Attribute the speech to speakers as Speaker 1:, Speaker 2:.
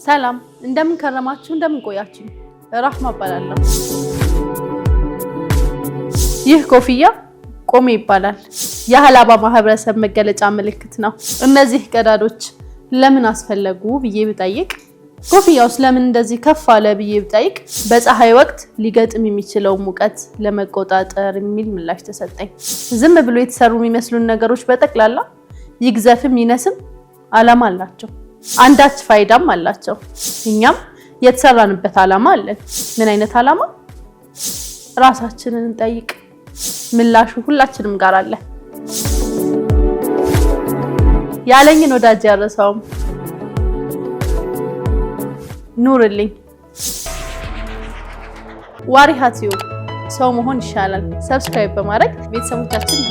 Speaker 1: ሰላም እንደምን ከረማችሁ እንደምን ቆያችሁ ራህማ እባላለሁ ይህ ኮፍያ ቆሜ ይባላል የሐላባ ማህበረሰብ መገለጫ ምልክት ነው እነዚህ ቀዳዶች ለምን አስፈለጉ ብዬ ብጠይቅ ኮፍያውስ ለምን እንደዚህ ከፍ አለ ብዬ ብጠይቅ በፀሐይ ወቅት ሊገጥም የሚችለው ሙቀት ለመቆጣጠር የሚል ምላሽ ተሰጠኝ ዝም ብሎ የተሰሩ የሚመስሉን ነገሮች በጠቅላላ ይግዘፍም ይነስም ዓላማ አላቸው አንዳች ፋይዳም አላቸው እኛም የተሰራንበት ዓላማ አለን ምን አይነት ዓላማ ራሳችንን እንጠይቅ ምላሹ ሁላችንም ጋር አለ ያለኝን ወዳጅ ያረሳውም ኑርልኝ ዋሪሃቲዩ ሰው መሆን ይሻላል ሰብስክራይብ በማድረግ ቤተሰቦቻችን